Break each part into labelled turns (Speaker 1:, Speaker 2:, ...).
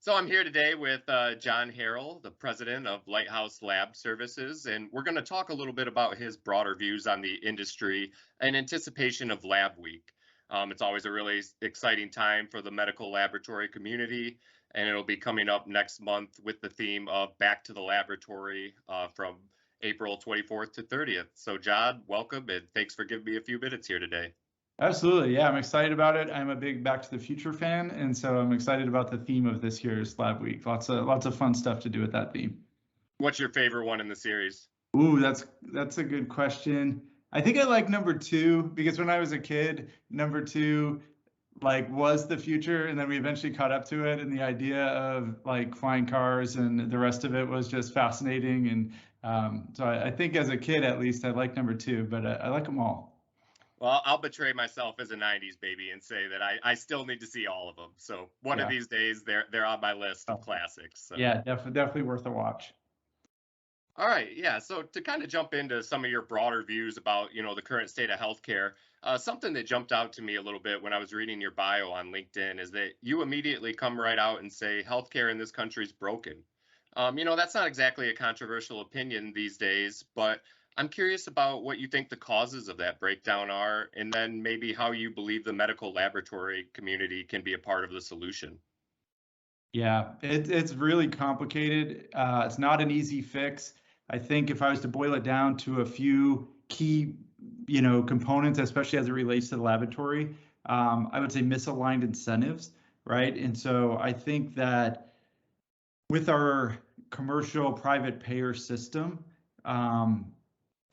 Speaker 1: So I'm here today with Jon Harol, the president of Lighthouse Lab Services, and we're going to talk a little bit about his broader views on the industry in anticipation of Lab Week. It's always a really exciting time for the medical laboratory community, and it'll be coming up next month with the theme of Back to the Laboratory from April 24th to 30th. So, Jon, welcome, and thanks for giving me a few minutes here today.
Speaker 2: Absolutely. Yeah, I'm excited about it. I'm a big Back to the Future fan, and so I'm excited about the theme of this year's Lab Week. Lots of fun stuff to do with that theme.
Speaker 1: What's your favorite one in the series?
Speaker 2: Ooh, that's a good question. I think I like number two because when I was a kid, number two was the future, and then we eventually caught up to it, and the idea of like flying cars and the rest of it was just fascinating. And so I think as a kid, at least, I like number two, but I like them all.
Speaker 1: Well, I'll betray myself as a 90s baby and say that I still need to see all of them. So one of these days they're on my list of classics. So.
Speaker 2: Yeah, definitely worth a watch.
Speaker 1: All right, yeah. So to kind of jump into some of your broader views about, the current state of healthcare, something that jumped out to me a little bit when I was reading your bio on LinkedIn is that you immediately come right out and say healthcare in this country is broken. That's not exactly a controversial opinion these days, but I'm curious about what you think the causes of that breakdown are, and then maybe how you believe the medical laboratory community can be a part of the solution.
Speaker 2: Yeah, it's really complicated. It's not an easy fix. I think if I was to boil it down to a few key, components, especially as it relates to the laboratory, I would say misaligned incentives, right? And so I think that with our commercial private payer system,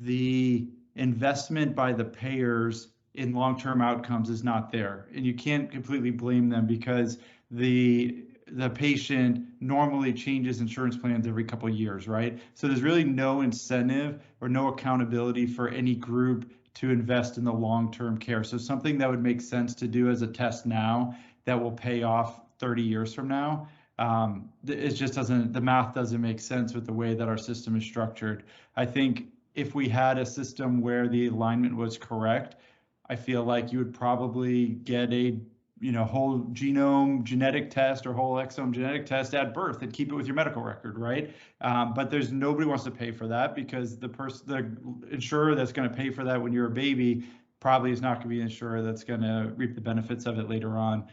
Speaker 2: the investment by the payers in long-term outcomes is not there, and you can't completely blame them because the patient normally changes insurance plans every couple of years, right? So there's really no incentive or no accountability for any group to invest in the long-term care. So something that would make sense to do as a test now that will pay off 30 years from now, it just doesn't, the math doesn't make sense with the way that our system is structured. I think if we had a system where the alignment was correct, I feel like you would probably get a whole genome genetic test or whole exome genetic test at birth and keep it with your medical record, right? But there's nobody wants to pay for that because the insurer that's going to pay for that when you're a baby probably is not going to be an insurer that's going to reap the benefits of it later on.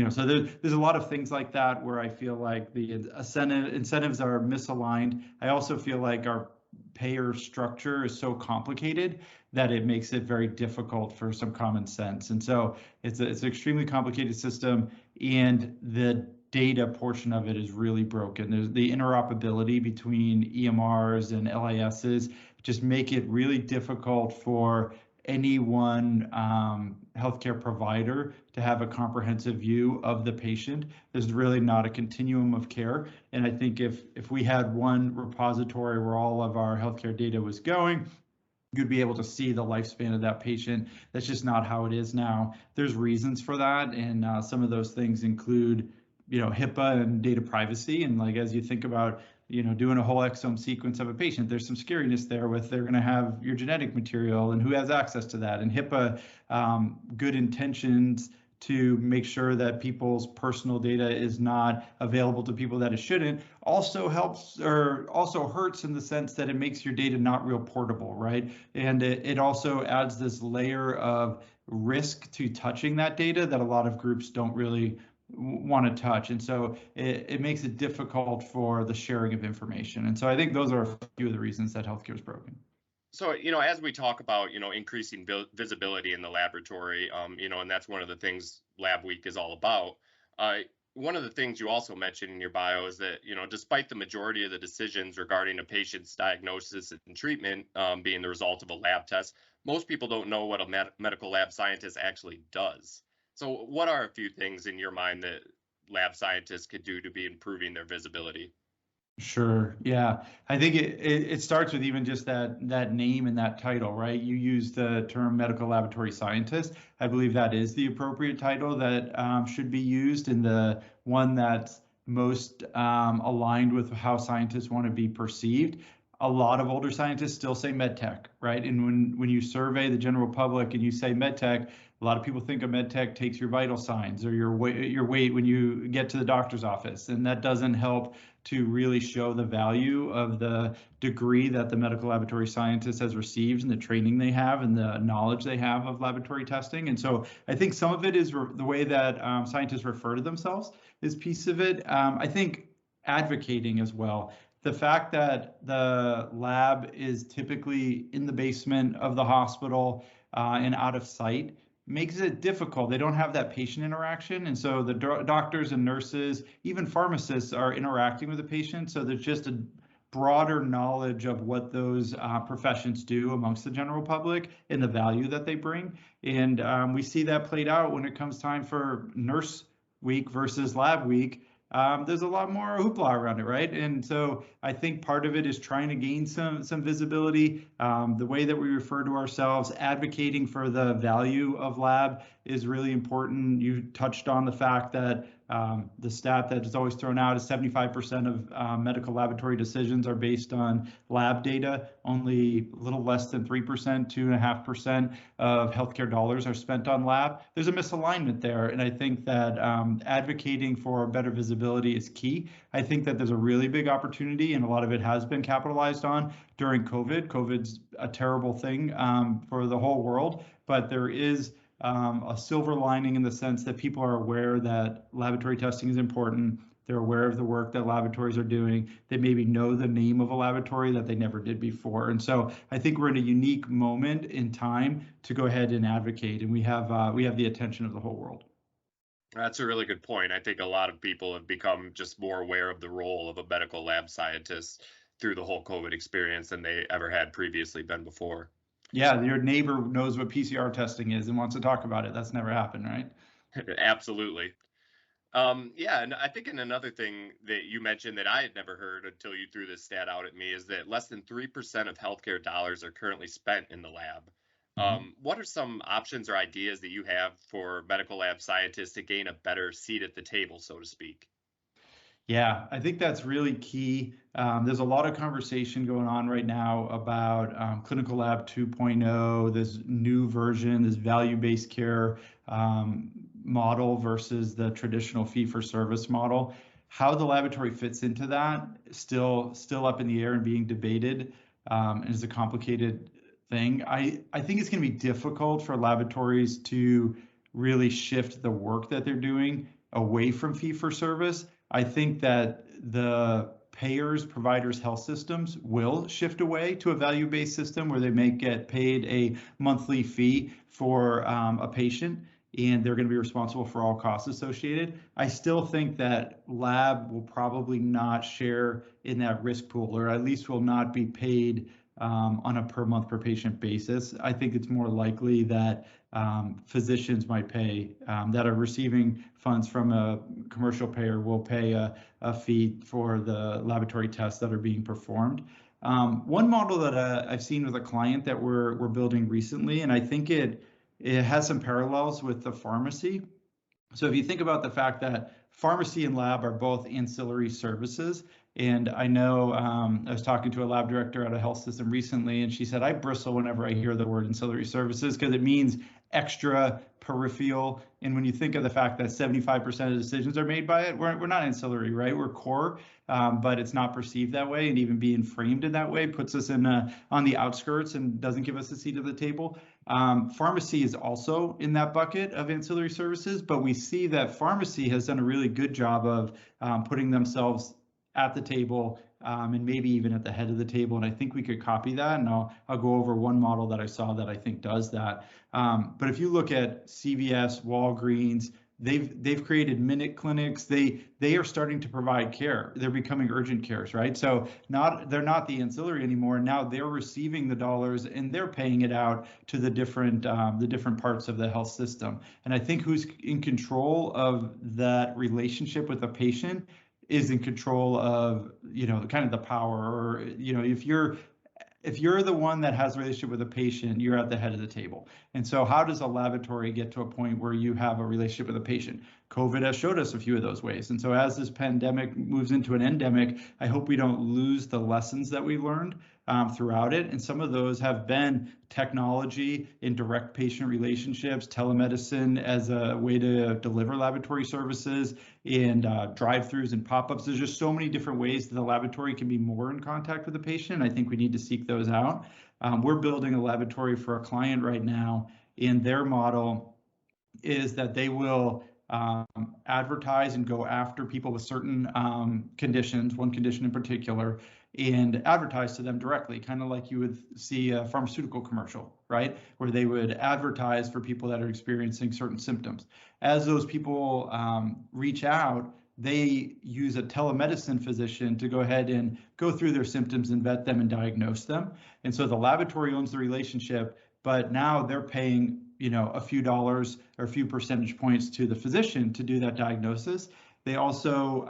Speaker 2: So there's a lot of things like that where I feel like the incentives are misaligned. I also feel like our payer structure is so complicated that it makes it very difficult for some common sense. And so it's an extremely complicated system, and the data portion of it is really broken. There's the interoperability between EMRs and LISs just make it really difficult for any one healthcare provider to have a comprehensive view of the patient. There's really not a continuum of care. And I think if we had one repository where all of our healthcare data was going, you'd be able to see the lifespan of that patient. That's just not how it is now. There's reasons for that, and some of those things include, HIPAA and data privacy. And as you think about doing a whole exome sequence of a patient, there's some scariness there with they're going to have your genetic material and who has access to that. And HIPAA, good intentions to make sure that people's personal data is not available to people that it shouldn't, also helps or also hurts in the sense that it makes your data not real portable, right? And it also adds this layer of risk to touching that data that a lot of groups don't really want to touch. And so it makes it difficult for the sharing of information. And so I think those are a few of the reasons that healthcare is broken.
Speaker 1: So, as we talk about, increasing visibility in the laboratory, and that's one of the things Lab Week is all about. One of the things you also mentioned in your bio is that, despite the majority of the decisions regarding a patient's diagnosis and treatment being the result of a lab test, most people don't know what a medical lab scientist actually does. So what are a few things in your mind that lab scientists could do to be improving their visibility?
Speaker 2: Sure. Yeah. I think it starts with even just that name and that title, right? You use the term medical laboratory scientist. I believe that is the appropriate title that should be used, and the one that's most aligned with how scientists want to be perceived. a lot of older scientists still say med tech, right? And when you survey the general public and you say med tech, a lot of people think of med tech takes your vital signs or your weight when you get to the doctor's office, and that doesn't help to really show the value of the degree that the medical laboratory scientist has received and the training they have and the knowledge they have of laboratory testing. And so I think some of it is the way that scientists refer to themselves is piece of it. I think advocating as well. The fact that the lab is typically in the basement of the hospital and out of sight makes it difficult. They don't have that patient interaction. And so the doctors and nurses, even pharmacists are interacting with the patient. So there's just a broader knowledge of what those professions do amongst the general public and the value that they bring. And we see that played out when it comes time for nurse week versus lab week. There's a lot more hoopla around it, right? And so I think part of it is trying to gain some visibility. The way that we refer to ourselves, advocating for the value of lab is really important. You touched on the fact that the stat that is always thrown out is 75% of medical laboratory decisions are based on lab data. Only a little less than 3%, 2.5% of healthcare dollars are spent on lab. There's a misalignment there, and I think that advocating for better visibility is key. I think that there's a really big opportunity, and a lot of it has been capitalized on during COVID. COVID's a terrible thing for the whole world, but there is a silver lining in the sense that people are aware that laboratory testing is important. They're aware of the work that laboratories are doing. They maybe know the name of a laboratory that they never did before. And so I think we're in a unique moment in time to go ahead and advocate, and we have the attention of the whole world.
Speaker 1: That's a really good point. I think a lot of people have become just more aware of the role of a medical lab scientist through the whole COVID experience than they ever had previously been before.
Speaker 2: Yeah, your neighbor knows what PCR testing is and wants to talk about it. That's never happened, right?
Speaker 1: Absolutely. Yeah, and I think another thing that you mentioned that I had never heard until you threw this stat out at me is that less than 3% of healthcare dollars are currently spent in the lab. What are some options or ideas that you have for medical lab scientists to gain a better seat at the table, so to speak?
Speaker 2: Yeah, I think that's really key. There's a lot of conversation going on right now about Clinical Lab 2.0, this new version, this value-based care model versus the traditional fee-for-service model. How the laboratory fits into that is still up in the air and being debated, and is a complicated thing. I think it's going to be difficult for laboratories to really shift the work that they're doing away from fee-for-service. I think that the payers, providers, health systems will shift away to a value-based system where they may get paid a monthly fee for a patient, and they're going to be responsible for all costs associated. I still think that lab will probably not share in that risk pool, or at least will not be paid on a per month per patient basis. I think it's more likely that physicians might pay that are receiving funds from a commercial payer will pay a fee for the laboratory tests that are being performed. One model that I've seen with a client that we're building recently, and I think it has some parallels with the pharmacy. So if you think about the fact that pharmacy and lab are both ancillary services, and I know I was talking to a lab director at a health system recently, and she said, I bristle whenever I hear the word ancillary services because it means extra peripheral. And when you think of the fact that 75% of decisions are made by it, we're not ancillary, right? We're core, but it's not perceived that way. And even being framed in that way puts us on the outskirts and doesn't give us a seat at the table. Pharmacy is also in that bucket of ancillary services, but we see that pharmacy has done a really good job of putting themselves at the table and maybe even at the head of the table. And I think we could copy that. And I'll go over one model that I saw that I think does that. But if you look at CVS, Walgreens, they've created minute clinics. They are starting to provide care. They're becoming urgent cares, right? So they're not the ancillary anymore. Now they're receiving the dollars and they're paying it out to the different parts of the health system. And I think who's in control of that relationship with the patient is in control of, kind of the power, or, if you're if you're the one that has a relationship with a patient, you're at the head of the table. And so how does a laboratory get to a point where you have a relationship with a patient? COVID has showed us a few of those ways. And so as this pandemic moves into an endemic, I hope we don't lose the lessons that we learned throughout it. And some of those have been technology in direct patient relationships, telemedicine as a way to deliver laboratory services, and drive-throughs and pop-ups. There's just so many different ways that the laboratory can be more in contact with the patient. I think we need to seek those out. We're building a laboratory for a client right now, and their model is that they will advertise and go after people with certain conditions, one condition in particular, and advertise to them directly, kind of like you would see a pharmaceutical commercial, right? Where they would advertise for people that are experiencing certain symptoms. As those people reach out, they use a telemedicine physician to go ahead and go through their symptoms and vet them and diagnose them. And so the laboratory owns the relationship, but now they're paying, you know, a few dollars or a few percentage points to the physician to do that diagnosis. They also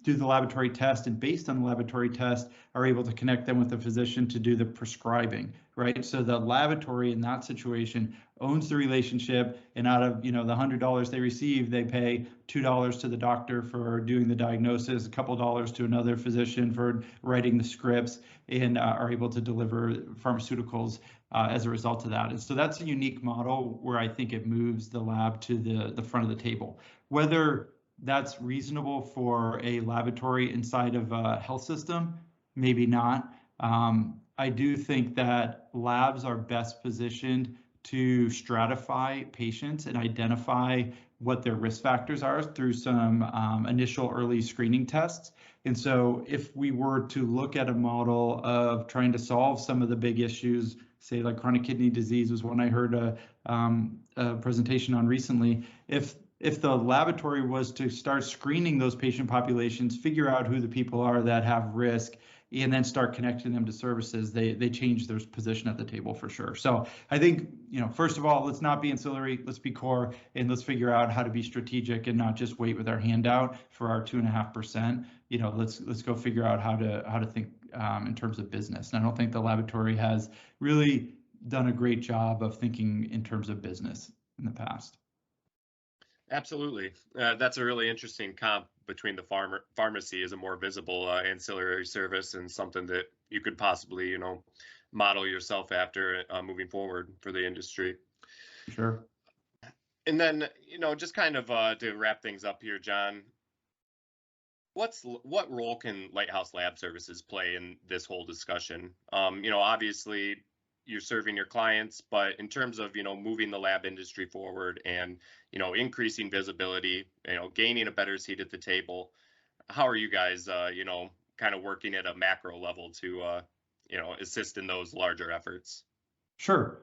Speaker 2: do the laboratory test, and based on the laboratory test are able to connect them with the physician to do the prescribing, right? So the laboratory in that situation owns the relationship, and out of, you know, the $100 they receive, they pay $2 to the doctor for doing the diagnosis, a couple dollars to another physician for writing the scripts, and are able to deliver pharmaceuticals as a result of that. And so that's a unique model where I think it moves the lab to the front of the table. Whether that's reasonable for a laboratory inside of a health system, maybe not. I do think that labs are best positioned to stratify patients and identify what their risk factors are through some initial early screening tests. And so if we were to look at a model of trying to solve some of the big issues, say like chronic kidney disease was one I heard a presentation on recently, if the laboratory was to start screening those patient populations, figure out who the people are that have risk, and then start connecting them to services, they change their position at the table for sure. So I think, you know, first of all, let's not be ancillary, let's be core, and let's figure out how to be strategic and not just wait with our hand out for our 2.5%. You know, let's go figure out how to think in terms of business. And I don't think the laboratory has really done a great job of thinking in terms of business in the past.
Speaker 1: Absolutely. That's a really interesting comp between the pharmacy as a more visible ancillary service and something that you could possibly, you know, model yourself after moving forward for the industry.
Speaker 2: Sure.
Speaker 1: And then, you know, just kind of to wrap things up here, Jon, what role can Lighthouse Lab Services play in this whole discussion? You know, obviously you're serving your clients, but in terms of, you know, moving the lab industry forward and, you know, increasing visibility, you know, gaining a better seat at the table, how are you guys, you know, kind of working at a macro level to, you know, assist in those larger efforts?
Speaker 2: Sure.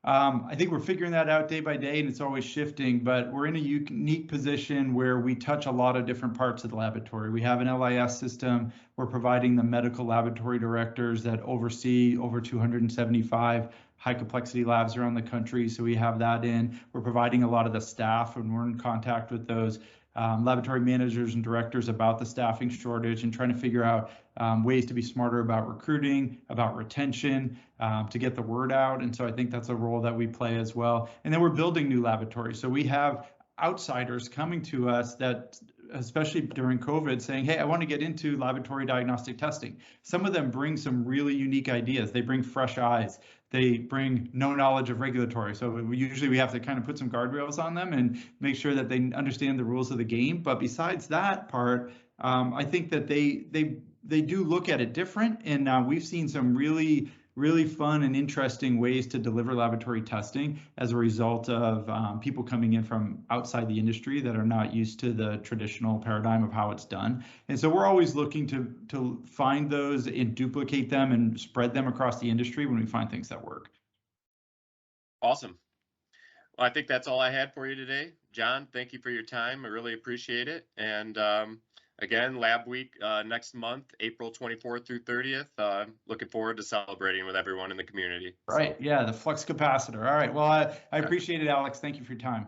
Speaker 2: I think we're figuring that out day by day, and it's always shifting, but we're in a unique position where we touch a lot of different parts of the laboratory. We have an LIS system. We're providing the medical laboratory directors that oversee over 275 high complexity labs around the country. So we have that in. We're providing a lot of the staff, and we're in contact with those laboratory managers and directors about the staffing shortage and trying to figure out ways to be smarter about recruiting, about retention, to get the word out. And so I think that's a role that we play as well. And then we're building new laboratories. So we have outsiders coming to us that, especially during COVID, saying, hey, I want to get into laboratory diagnostic testing. Some of them bring some really unique ideas. They bring fresh eyes. They bring no knowledge of regulatory. So usually we have to kind of put some guardrails on them and make sure that they understand the rules of the game. But besides that part, I think that they do look at it different. And we've seen some really fun and interesting ways to deliver laboratory testing as a result of people coming in from outside the industry that are not used to the traditional paradigm of how it's done. And so we're always looking to find those and duplicate them and spread them across the industry when we find things that work.
Speaker 1: Awesome. Well, I think that's all I had for you today. Jon, thank you for your time. I really appreciate it. And again, Lab Week next month, April 24th through 30th. Looking forward to celebrating with everyone in the community.
Speaker 2: Right. Yeah, the flux capacitor. All right. Well, I appreciate it, Alex. Thank you for your time.